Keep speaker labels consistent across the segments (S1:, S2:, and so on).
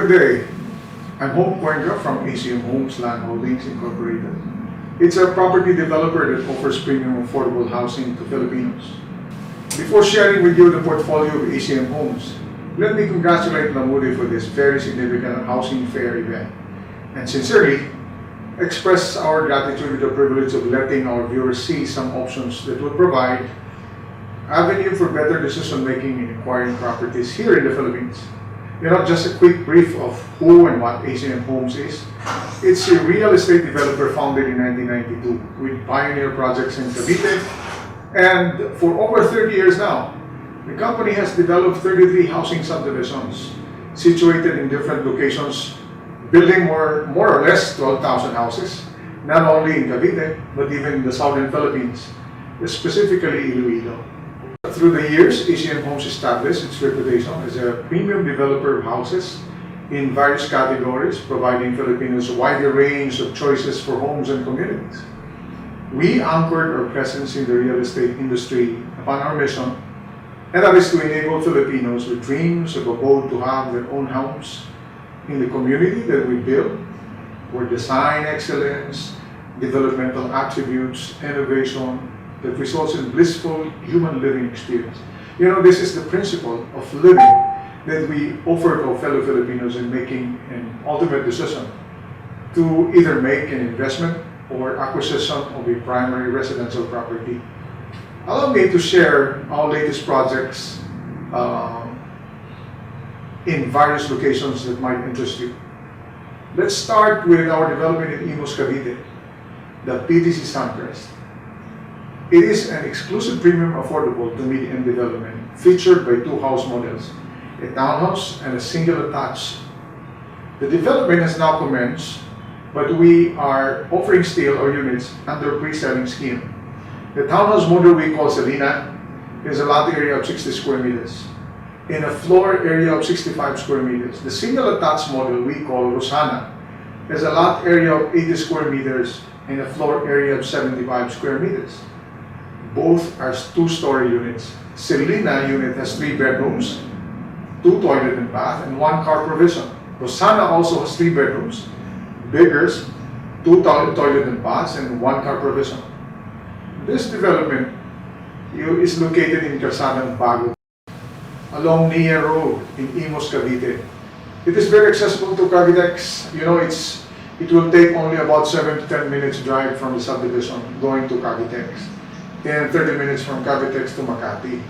S1: today, I'm Home Cuenca from ACM Homes Land Holdings Incorporated. It's a property developer that offers premium affordable housing to Filipinos. Before sharing with you the portfolio of ACM Homes, let me congratulate Lamudi for this very significant housing fair event and sincerely express our gratitude with the privilege of letting our viewers see some options that will provide avenue for better decision making in acquiring properties here in the Philippines. Just a quick brief of who and what ACM Homes is. It's a real estate developer founded in 1992 with pioneer projects in Cavite, and for over 30 years now, the company has developed 33 housing subdivisions situated in different locations, building more or less 12,000 houses, not only in Cavite, but even in the southern Philippines, specifically Iloilo. Through the years, ACM Homes established its reputation as a premium developer of houses in various categories, providing Filipinos a wider range of choices for homes and communities. We anchored our presence in the real estate industry upon our mission, and that is to enable Filipinos with dreams of abode to have their own homes in the community that we build, where design excellence, developmental attributes, innovation, that results in blissful human living experience. This is the principle of living that we offer to fellow Filipinos in making an ultimate decision to either make an investment or acquisition of a primary residential property. Allow me to share our latest projects in various locations that might interest you. Let's start with our development in Imus, Cavite, the PTC Suncrest. It is an exclusive premium affordable to medium development featured by two house models, a townhouse and a single attached. The development has now commenced, but we are offering still our units under pre-selling scheme. The townhouse model we call Selina is a lot area of 60 square meters in a floor area of 65 square meters. The single attached model we call Rosana is a lot area of 80 square meters in a floor area of 75 square meters. Both are two-story units. Selina unit has 3 bedrooms, 2 toilet and bath, and 1 car provision. Rosana also has 3 bedrooms, bigger, 2 toilet and baths, and 1 car provision. This development is located in Calzada Bago, along Nia Road in Imus, Cavite. It is very accessible to Cavitex. It will take only about 7 to 10 minutes drive from the subdivision going to Cavitex, and 30 minutes from Cavitex to Makati.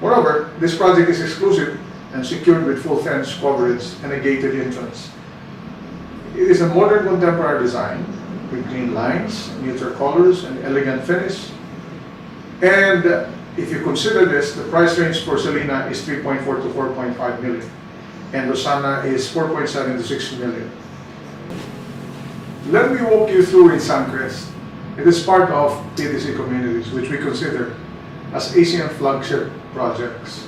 S1: Moreover, this project is exclusive and secured with full fence coverage and a gated entrance. It is a modern contemporary design with clean lines, neutral colors, and elegant finish. And if you consider this, the price range for Selina is 3.4 to 4.5 million, and Rosana is 4.7 to 6 million. Let me walk you through in Suncrest. It is part of PTC communities, which we consider as ACM flagship projects.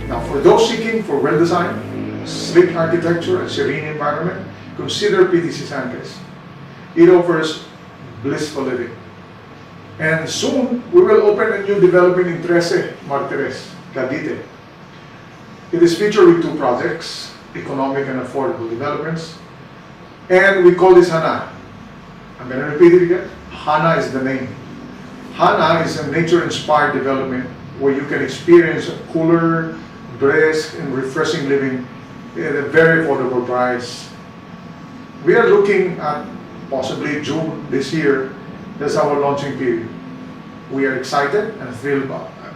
S1: Now, for those seeking for well-designed, sleek architecture and serene environment, consider PTC Sanchez. It offers blissful living. And soon, we will open a new development in Trece Martires, Cavite. It is featured with 2 projects, economic and affordable developments. And we call this Hana. I'm going to repeat it again. Hana is the name. Hana is a nature-inspired development where you can experience a cooler, brisk, and refreshing living at a very affordable price. We are looking at possibly June this year. That's our launching period. We are excited and thrilled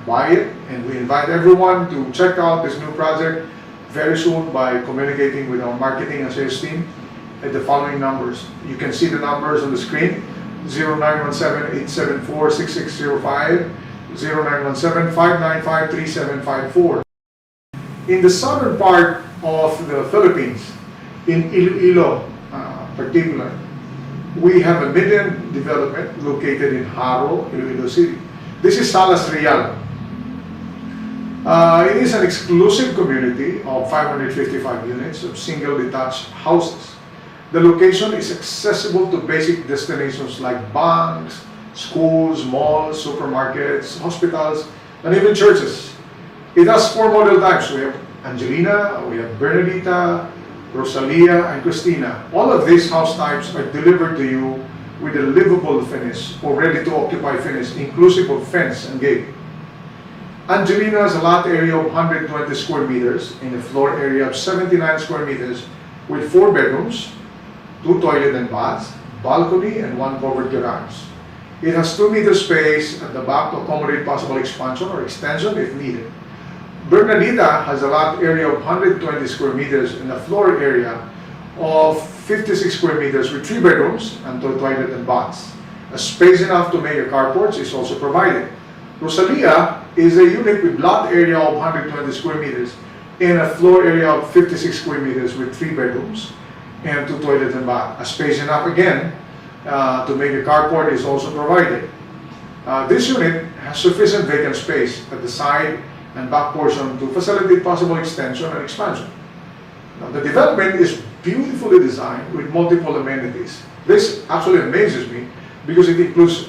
S1: by it, and we invite everyone to check out this new project very soon by communicating with our marketing and sales team at the following numbers. You can see the numbers on the screen: 0917-874-6605, 0917-595-3754. In the southern part of the Philippines, in Iloilo particular, we have a median development located in Haro, Iloilo City. This is Salas Real. It is an exclusive community of 555 units of single detached houses. The location is accessible to basic destinations like banks, schools, malls, supermarkets, hospitals, and even churches. It has 4 model types. We have Angelina, we have Bernadita, Rosalia, and Christina. All of these house types are delivered to you with a livable finish or ready-to-occupy finish, inclusive of fence and gate. Angelina has a lot area of 120 square meters and a floor area of 79 square meters with 4 bedrooms, 2 toilet and baths, balcony, and 1 covered garage. It has 2 meter space at the back to accommodate possible expansion or extension if needed. Bernadita has a lot area of 120 square meters and a floor area of 56 square meters with 3 bedrooms and 2 toilet and baths. A space enough to make a carport is also provided. Rosalia is a unit with lot area of 120 square meters and a floor area of 56 square meters with 3 bedrooms and 2 toilet and bath. A space enough again to make a carport is also provided. This unit has sufficient vacant space at the side and back portion to facilitate possible extension and expansion. Now, the development is beautifully designed with multiple amenities. This actually amazes me because it includes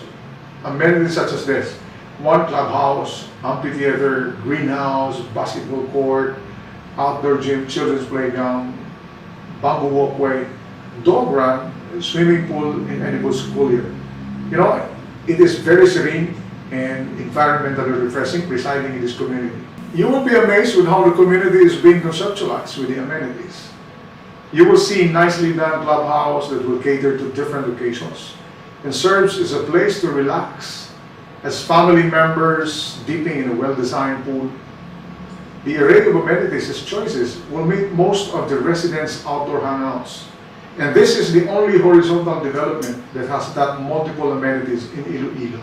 S1: amenities such as this: 1 clubhouse, amphitheater, greenhouse, basketball court, outdoor gym, children's playground, bamboo walkway, dog run, swimming pool, and animal schoolyard. You know, it is very serene and environmentally refreshing residing in this community. You will be amazed with how the community is being conceptualized with the amenities. You will see nicely done clubhouse that will cater to different occasions and serves as a place to relax as family members dipping in a well-designed pool. The array of amenities as choices will meet most of the residents' outdoor hangouts. And this is the only horizontal development that has that multiple amenities in Iloilo.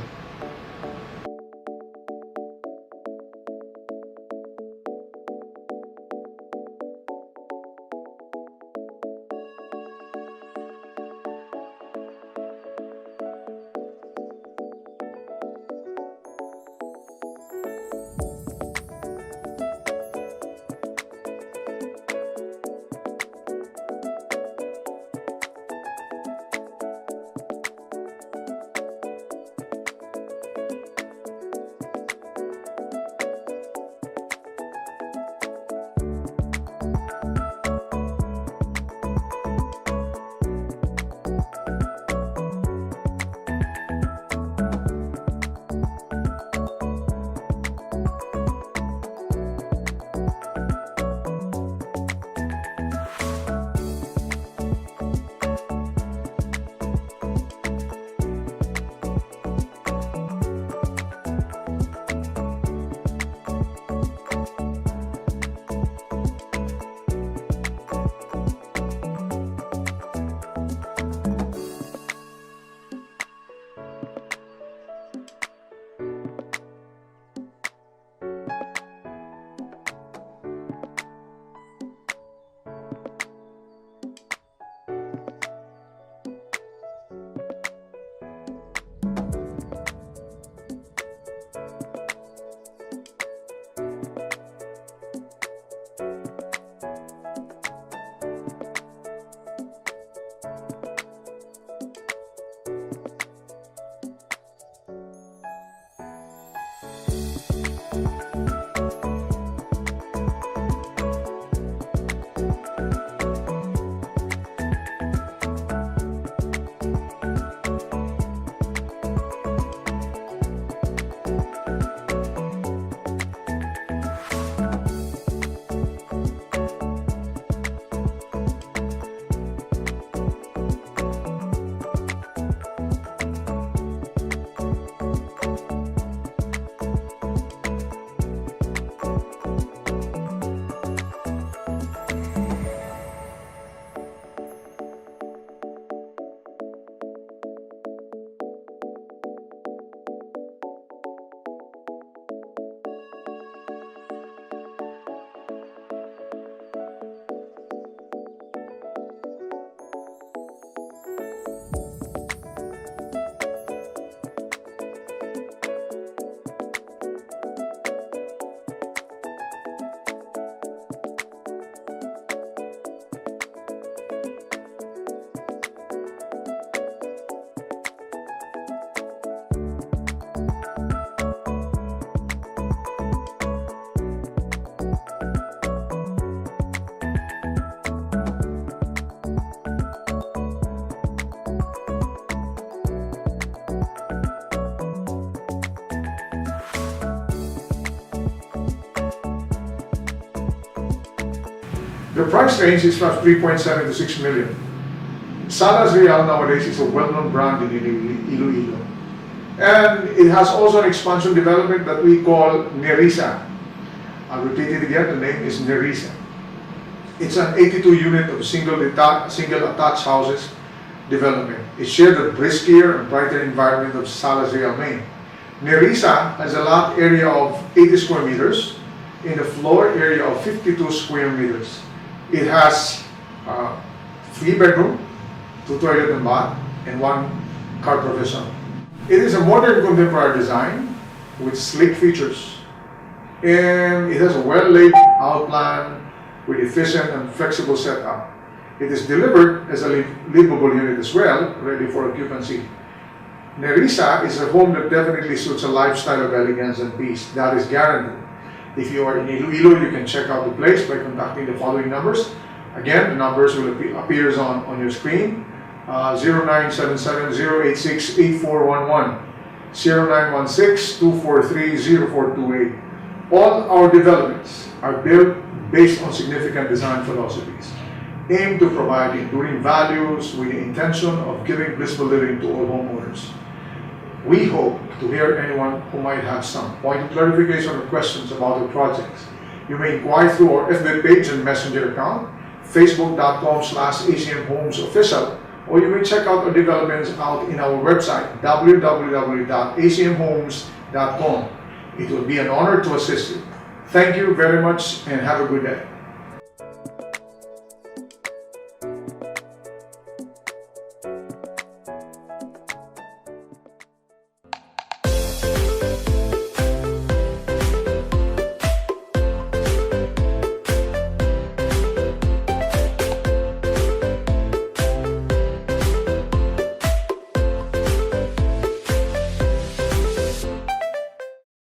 S1: The price range is from 3.7 to 6 million. Salas Real nowadays is a well-known brand in Iloilo. And it has also an expansion development that we call Nerissa. I'll repeat it again, the name is Nerissa. It's an 82 unit of single attached houses development. It shared the brisker and brighter environment of Salas Real, Maine. Nerissa has a lot area of 80 square meters in a floor area of 52 square meters. It has 3 bedroom, 2 toilet and bath, and 1 car provision. It is a modern contemporary design with sleek features, and it has a well-laid out plan with efficient and flexible setup. It is delivered as a livable unit as well, ready for occupancy. Nerissa is a home that definitely suits a lifestyle of elegance and peace. That is guaranteed. If you are in Iloilo, you can check out the place by contacting the following numbers. Again, the numbers will appear on your screen. 0977-086-8411, 0916-243-0428. All our developments are built based on significant design philosophies, aimed to provide enduring values with the intention of giving blissful living to all homeowners. We hope to hear anyone who might have some point of clarification or questions about the projects. You may inquire through our FB page and Messenger account, facebook.com/ACM Homes Official, or you may check out our developments out in our website, www.acmhomes.com. It will be an honor to assist you. Thank you very much and have a good day.